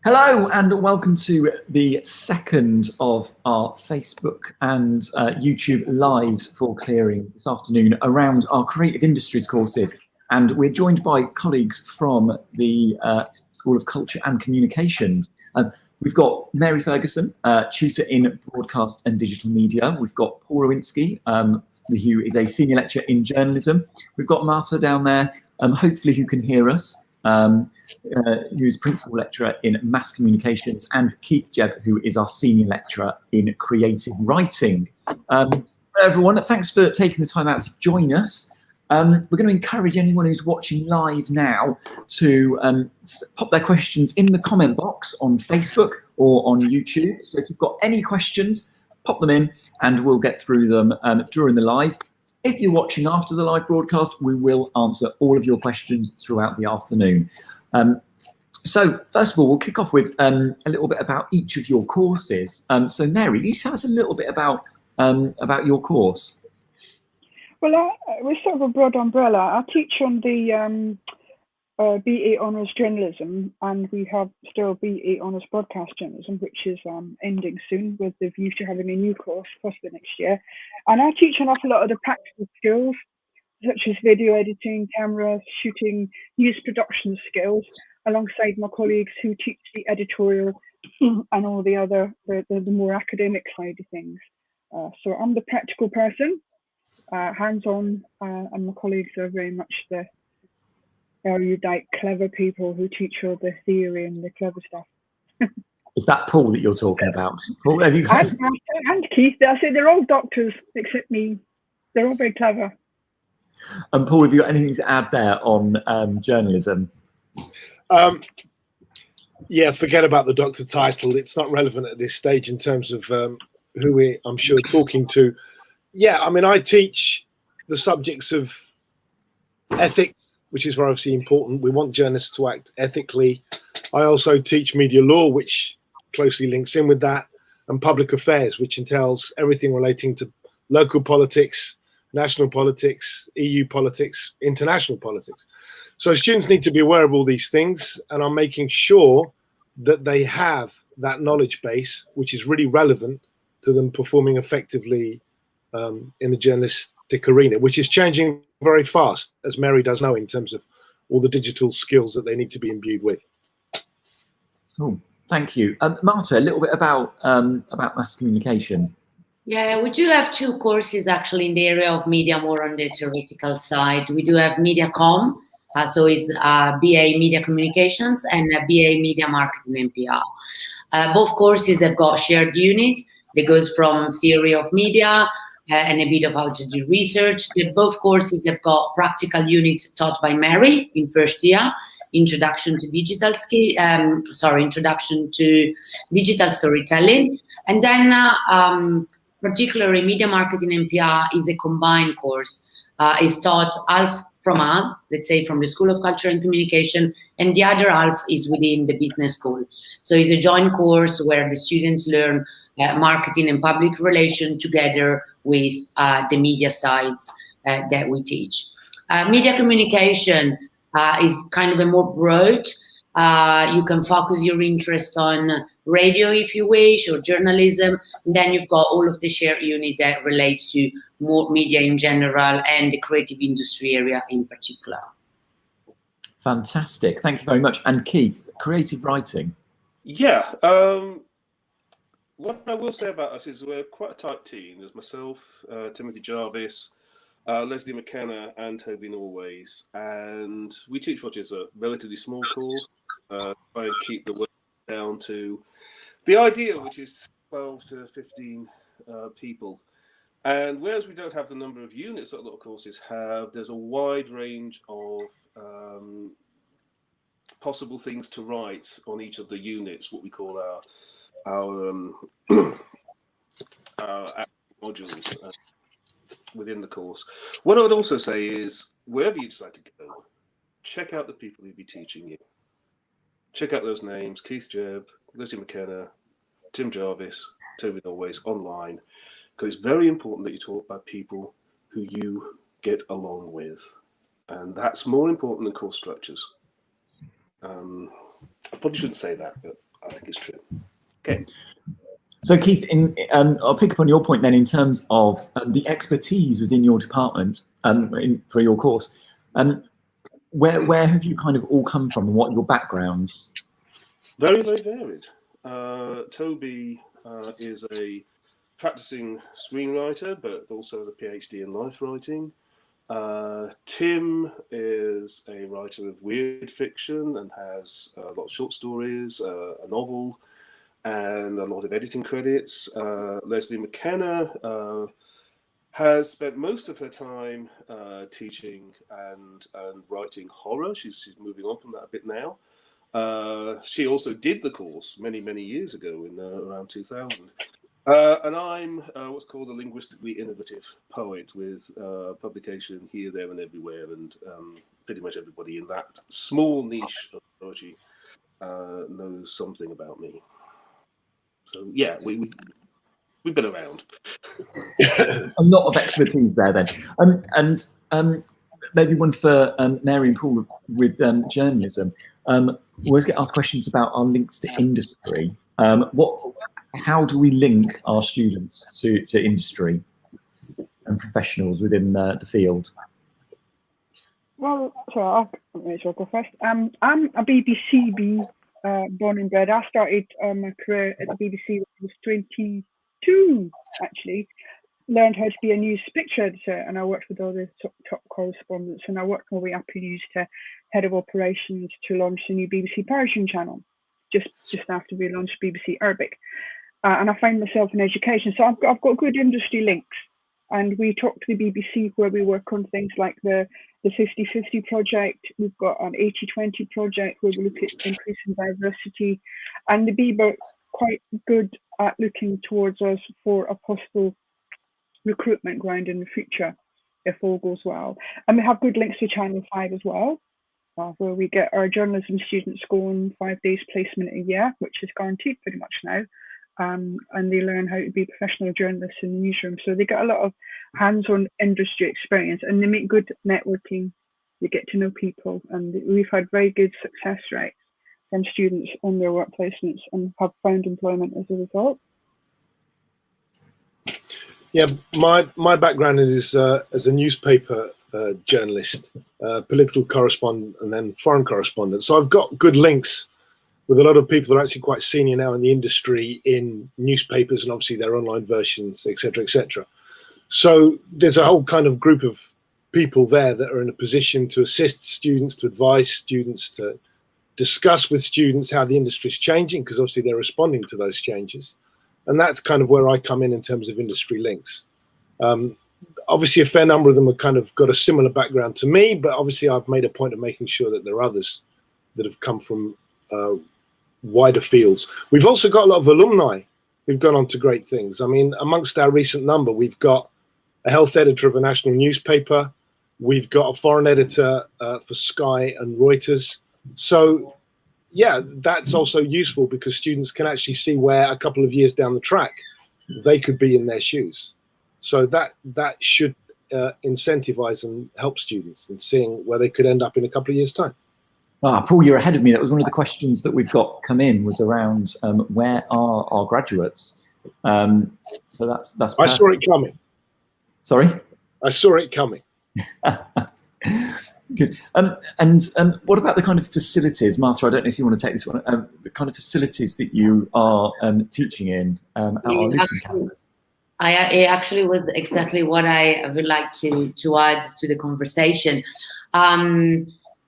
Hello and welcome to the second of our Facebook and YouTube lives for clearing this afternoon around our creative industries courses. And we're joined by colleagues from the School of Culture and Communications. We've got Mary Ferguson, tutor in broadcast and digital media. We've got Paul Rowinski, who is a senior lecturer in journalism. We've got Marta down there, hopefully who can hear us. Who's principal lecturer in mass communications, and Keith Jebb, who is our senior lecturer in creative writing. Everyone, thanks for taking the time out to join us. We're going to encourage anyone who's watching live now to pop their questions in the comment box on Facebook or on YouTube. So if you've got any questions, pop them in and we'll get through them during the live. If you're watching after the live broadcast, we will answer all of your questions throughout the afternoon. So first of all, we'll kick off with a little bit about each of your courses. So Mary, can you tell us a little bit about your course? Well, we're sort of a broad umbrella. I teach on the BA Honours Journalism, and we have still BA Honours Broadcast Journalism, which is ending soon, with the view to having a new course possibly next year. And I teach an awful lot of the practical skills, such as video editing, camera, shooting, news production skills, alongside my colleagues who teach the editorial and all the other, the more academic side of things. So I'm the practical person, hands-on, and my colleagues are very much the erudite, clever people who teach all the theory and the clever stuff. Is that Paul that you're talking about? Paul, have you and Keith. I say they're all doctors except me. They're all very clever. And Paul, have you got anything to add there on journalism? Yeah, forget about the doctor title. It's not relevant at this stage in terms of who I'm sure talking to. Yeah, I mean, I teach the subjects of ethics, which is obviously important. We want journalists to act ethically. I also teach media law, which closely links in with that, and public affairs, which entails everything relating to local politics, national politics, EU politics, international politics. So students need to be aware of all these things, and I'm making sure that they have that knowledge base, which is really relevant to them performing effectively in the journalistic arena, which is changing very fast, as Mary does know, in terms of all the digital skills that they need to be imbued with. Cool, thank you. Marta, a little bit about mass communication. Yeah, we do have two courses actually in the area of media, more on the theoretical side. We do have Media Com, so it's BA Media Communications, and BA Media Marketing and PR. Both courses have got shared units that goes from theory of media and a bit of how to do research. Both courses have got practical units taught by Mary in first year, introduction to digital introduction to digital storytelling, and then particularly media marketing and PR is a combined course. It's taught half from us, let's say from the School of Culture and Communication, and the other half is within the business school. So it's a joint course where the students learn marketing and public relations together with the media side that we teach. Media communication is kind of a more broad. You can focus your interest on radio if you wish, or journalism. And then you've got all of the shared unit that relates to more media in general and the creative industry area in particular. Fantastic, thank you very much. And Keith, creative writing. Yeah, what I will say about us is we're quite a tight team. There's myself, Timothy Jarvis, Leslie McKenna, and Toby Norways, and we teach what is a relatively small course. Try and keep the work down to the ideal, which is 12 to 15 people. And whereas we don't have the number of units that a lot of courses have, there's a wide range of possible things to write on each of the units, what we call our modules within the course. What I would also say is, wherever you decide to go, check out the people who'll be teaching you. Check out those names: Keith Jebb, Leslie McKenna, Tim Jarvis, Toby Norways, online, because it's very important that you talk about people who you get along with, and that's more important than course structures. I probably shouldn't say that, but I think it's true. Okay. So Keith, I'll pick up on your point then in terms of the expertise within your department for your course. Where have you kind of all come from, and what are your backgrounds? Very, very varied. Toby is a practicing screenwriter, but also has a PhD in life writing. Tim is a writer of weird fiction and has a lot of short stories, a novel, and a lot of editing credits. Leslie McKenna has spent most of her time teaching and writing horror. She's moving on from that a bit now. She also did the course many, many years ago in around 2000. And I'm what's called a linguistically innovative poet with publication here, there, and everywhere, and pretty much everybody in that small niche of poetry knows something about me. So yeah, we've been around. A lot of expertise there then. And maybe one for Mary and Paul with journalism. We always get asked questions about our links to industry. How do we link our students to industry and professionals within the field? Well, so I may as well go first. I'm a BBC bee, born and bred. I started my career at the BBC when I was 22, actually. Learned how to be a news picture editor, and I worked with all the top correspondents, and I worked my way up in news to head of operations to launch the new BBC Persian channel, just after we launched BBC Arabic. And I find myself in education, so I've got good industry links. And we talk to the BBC where we work on things like the 50-50 project. We've got an 80-20 project where we look at increasing diversity. And the BB are quite good at looking towards us for a possible recruitment ground in the future, if all goes well. And we have good links to Channel 5 as well, where we get our journalism students going 5 days placement a year, which is guaranteed pretty much now. And they learn how to be professional journalists in the newsroom. So they get a lot of hands-on industry experience, and they make good networking. They get to know people, and we've had very good success rates from students on their work placements and have found employment as a result. Yeah, my background is as a newspaper journalist, political correspondent, and then foreign correspondent. So I've got good links with a lot of people that are actually quite senior now in the industry in newspapers and obviously their online versions, et cetera, So there's a whole kind of group of people there that are in a position to assist students, to advise students, to discuss with students how the industry is changing, because obviously they're responding to those changes. And that's kind of where I come in terms of industry links. Obviously, a fair number of them have kind of got a similar background to me, but obviously I've made a point of making sure that there are others that have come from wider fields. We've also got a lot of alumni who've gone on to great things. I mean, amongst our recent number, we've got a health editor of a national newspaper. We've got a foreign editor for Sky and Reuters. So yeah, that's also useful because students can actually see where a couple of years down the track they could be in their shoes. So that should incentivize and help students in seeing where they could end up in a couple of years' time. Paul, you're ahead of me. That was one of the questions that we've got come in, was around where are our graduates? So that's perfect. I saw it coming. Sorry? I saw it coming. Good. And what about the kind of facilities, Marta? I don't know if you want to take this one. The kind of facilities that you are teaching in at our Luton campus. It actually was exactly what I would like to add to the conversation.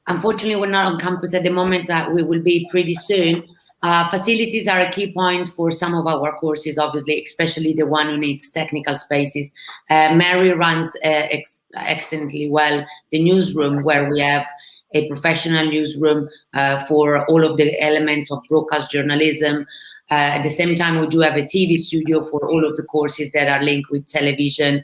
Unfortunately, we're not on campus at the moment, but we will be pretty soon. Facilities are a key point for some of our courses, obviously, especially the one who needs technical spaces. Mary runs excellently well the newsroom, where we have a professional newsroom for all of the elements of broadcast journalism. At the same time, we do have a TV studio for all of the courses that are linked with television.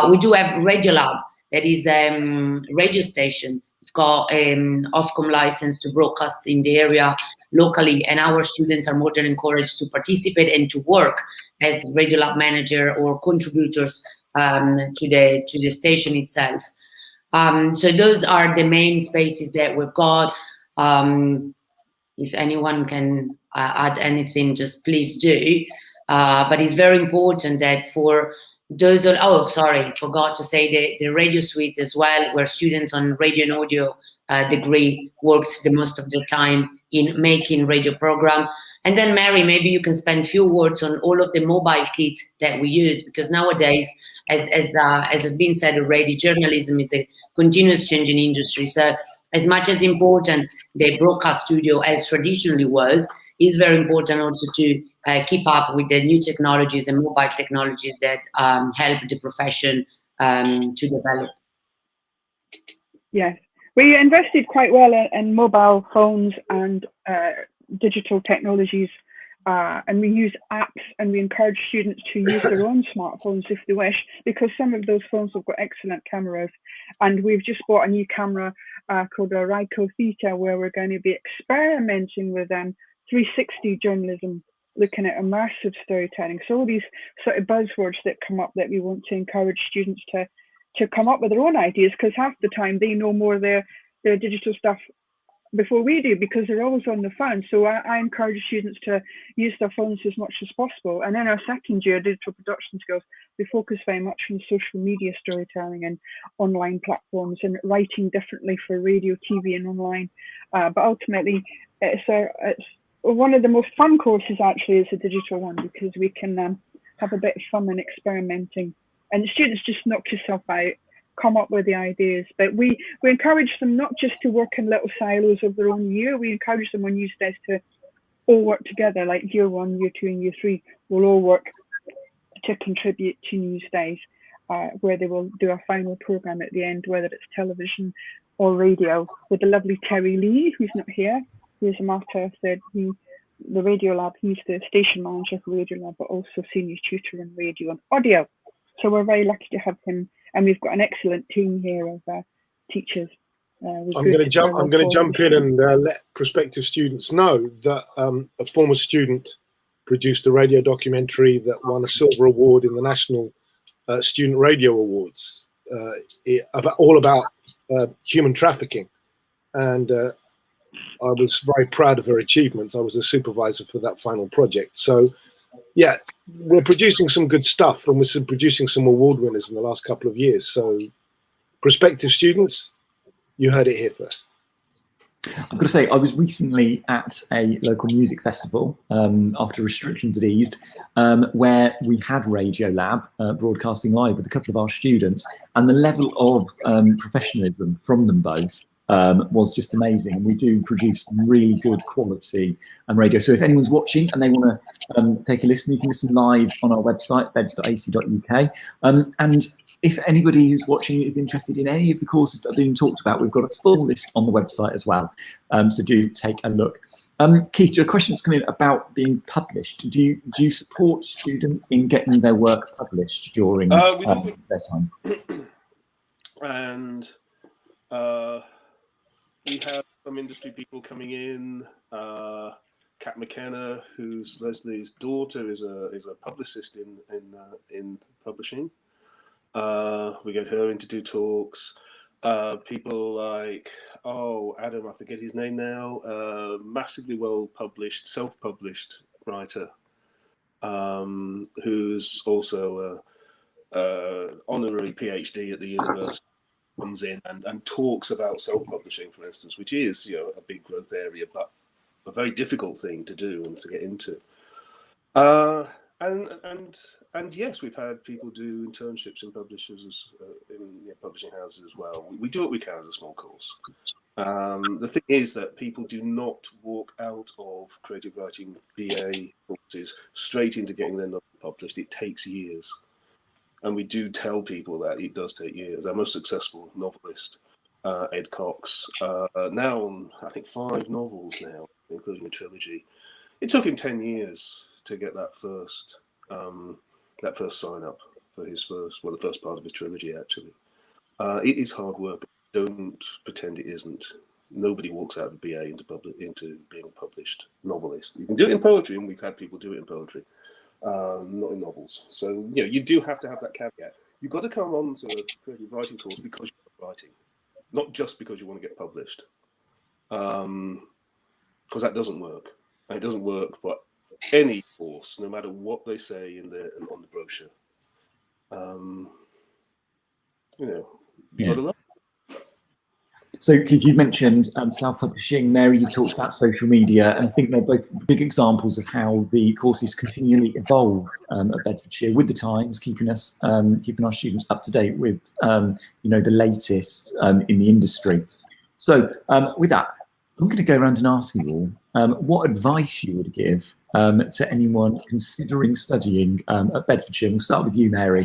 We do have Radio Lab, that is a radio station. It's got an Ofcom license to broadcast in the area locally, and our students are more than encouraged to participate and to work as Radio Lab manager or contributors to the station itself. So those are the main spaces that we've got. if anyone can add anything, just please do. But it's very important that for those, oh, sorry, forgot to say the radio suite as well, where students on radio and audio degree works the most of their time in making radio program. And then Mary, maybe you can spend a few words on all of the mobile kits that we use, because nowadays, as has been said already, journalism is a continuous changing industry. So as much as important the broadcast studio as traditionally was, is very important also to keep up with the new technologies and mobile technologies that help the profession to develop. Yes, we invested quite well in mobile phones and digital technologies, and we use apps, and we encourage students to use their own smartphones if they wish, because some of those phones have got excellent cameras. And we've just bought a new camera called a Ryko Theta, where we're going to be experimenting with 360 journalism, looking at immersive storytelling. So all these sort of buzzwords that come up that we want to encourage students to come up with their own ideas, because half the time they know more their digital stuff before we do, because they're always on the phone. So I encourage students to use their phones as much as possible. And in our second year, digital production skills, we focus very much on social media storytelling and online platforms and writing differently for radio, TV, and online. But ultimately, it's one of the most fun courses actually is the digital one, because we can have a bit of fun and experimenting. And students just knock yourself out, come up with the ideas. But we encourage them not just to work in little silos of their own year. We encourage them on news days to all work together, like year 1, year 2, and year 3 will all work to contribute to news days, where they will do a final program at the end, whether it's television or radio, with the lovely Terry Lee, who's not here, who, as Marta said, the Radio Lab, he's the station manager for Radio Lab, but also senior tutor in radio and audio. So we're very lucky to have him, and we've got an excellent team here of teachers. I'm going to jump in and let prospective students know that a former student produced a radio documentary that won a silver award in the National Student Radio Awards, all about human trafficking, and I was very proud of her achievements. I was a supervisor for that final project. So, yeah, we're producing some good stuff, and we're producing some award winners in the last couple of years. So, prospective students, you heard it here first. I've got to say, I was recently at a local music festival after restrictions had eased, where we had Radio Lab broadcasting live with a couple of our students, and the level of professionalism from them both was just amazing. And we do produce some really good quality radio. So if anyone's watching and they want to take a listen, you can listen live on our website, beds.ac.uk. And if anybody who's watching is interested in any of the courses that are being talked about, we've got a full list on the website as well. So do take a look. Keith, a question that's come in about being published. Do you support students in getting their work published during their time? And we have some industry people coming in. Kat McKenna, who's Leslie's daughter, is a publicist in publishing. We get her in to do talks. People like, Adam, I forget his name now, massively well-published, self-published writer, who's also honorary PhD at the university, comes in and talks about self-publishing, for instance, which is, a big growth area, but a very difficult thing to do and to get into. And yes, we've had people do internships in publishers, in publishing houses as well. We do what we can as a small course. The thing is that people do not walk out of creative writing BA courses straight into getting their novel published. It takes years. And we do tell people that it does take years. Our most successful novelist, Ed Cox, now on, I think, 5 novels now, including a trilogy. It took him 10 years to get that first sign up for his the first part of his trilogy, actually. It is hard work. Don't pretend it isn't. Nobody walks out of BA into being a published novelist. You can do it in poetry, and we've had people do it in poetry. Not in novels. So, you do have to have that caveat. You've got to come on to a creative writing course because you're writing, not just because you want to get published. because that doesn't work. And it doesn't work for any course, no matter what they say on the brochure. You know, you got to love. So, Keith, you mentioned self-publishing. Mary, you've talked about social media, and I think they're both big examples of how the courses continually evolve at Bedfordshire with the times, keeping our students up to date with you know, the latest in the industry. So, with that, I'm going to go around and ask you all what advice you would give to anyone considering studying at Bedfordshire. We'll start with you, Mary.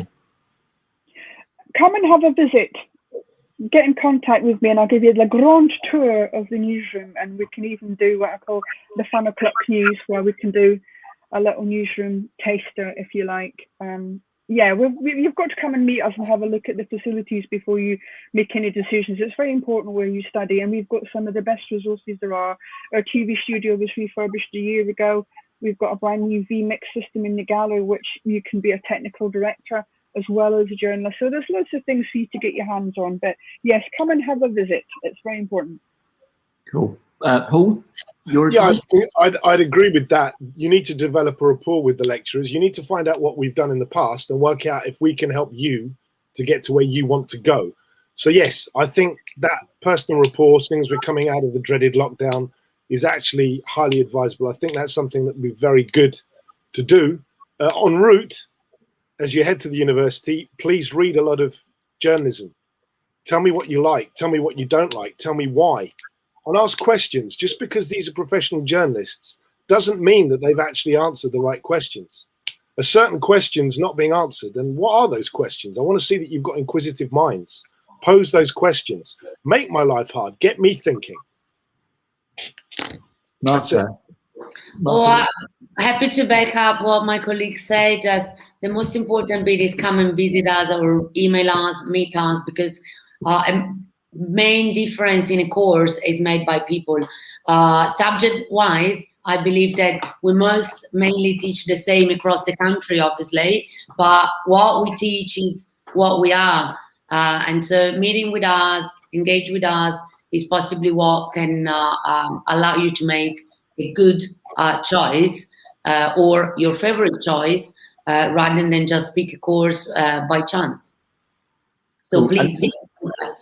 Come and have a visit. Get in contact with me and I'll give you the grand tour of the newsroom, and we can even do what I call the fun o'clock news, where we can do a little newsroom taster if you like. Yeah, you've got to come and meet us and have a look at the facilities before you make any decisions. It's very important where you study, and we've got some of the best resources there are. Our TV studio was refurbished a year ago. We've got a brand new VMix system in the gallery, which you can be a technical director as well as a journalist. So there's lots of things for you to get your hands on. But yes, come and have a visit. It's very important. Cool. Paul, your yeah, advice? I'd agree with that. You need to develop a rapport with the lecturers. You need to find out what we've done in the past and work out if we can help you to get to where you want to go. So yes, I think that personal rapport, things we're coming out of the dreaded lockdown, is actually highly advisable. I think that's something that would be very good to do. En route, as you head to the university, please read a lot of journalism. Tell me what you like. Tell me what you don't like. Tell me why. And ask questions. Just because these are professional journalists doesn't mean that they've actually answered the right questions. A certain question's not being answered. And what are those questions? I want to see that you've got inquisitive minds. Pose those questions. Make my life hard. Get me thinking. Marta. Well, happy to back up what my colleagues say. Just the most important bit is come and visit us or email us, meet us, because main difference in a course is made by people. Subject-wise, I believe that we must mainly teach the same across the country, obviously, but what we teach is what we are. And so meeting with us, engage with us, is possibly what can allow you to make a good choice or your favorite choice rather than just pick a course by chance. So please do that.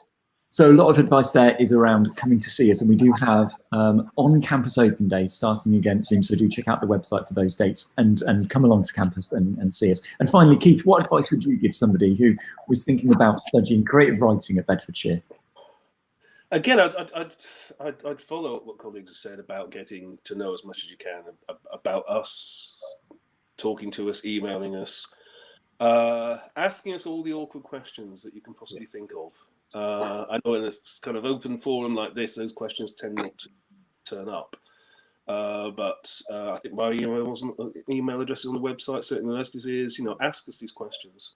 So a lot of advice there is around coming to see us, and we do have on-campus open days starting again soon, so do check out the website for those dates and come along to campus and see us. And finally, Keith, what advice would you give somebody who was thinking about studying creative writing at Bedfordshire? Again, I'd follow up what colleagues have said about getting to know as much as you can about us, talking to us, emailing us, asking us all the awkward questions that you can possibly think of. I know in a kind of open forum like this, those questions tend not to turn up. But I think my email address is on the website, certainly the rest is, ask us these questions.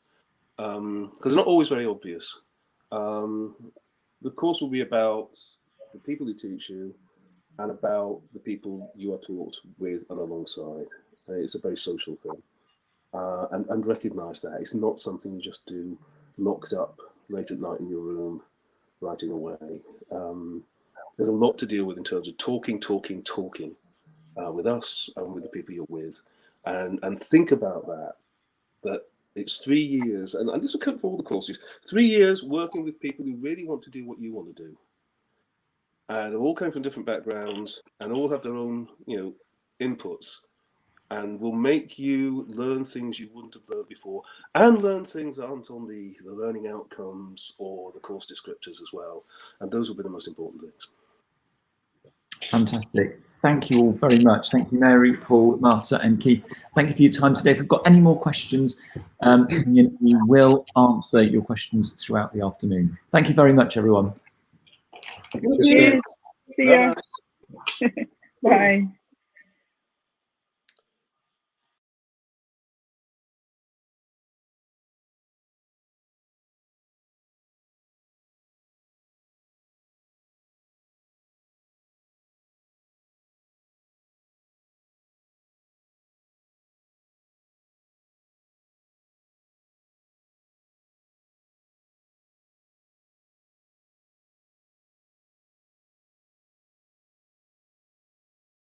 Because they're not always very obvious. The course will be about the people who teach you and about the people you are taught with and alongside. It's a very social thing. And recognise that. It's not something you just do locked up late at night in your room, writing away. There's a lot to deal with in terms of talking with us and with the people you're with. And think about that it's 3 years, and this will come for all the courses, 3 years working with people who really want to do what you want to do. And they all come from different backgrounds and all have their own, inputs, and will make you learn things you wouldn't have learned before, and learn things that aren't on the learning outcomes or the course descriptors as well. And those will be the most important things. Fantastic. Thank you all very much. Thank you, Mary, Paul, Marta, and Keith. Thank you for your time today. If we've got any more questions coming in, we will answer your questions throughout the afternoon. Thank you very much, everyone. Cheers. See ya. Bye.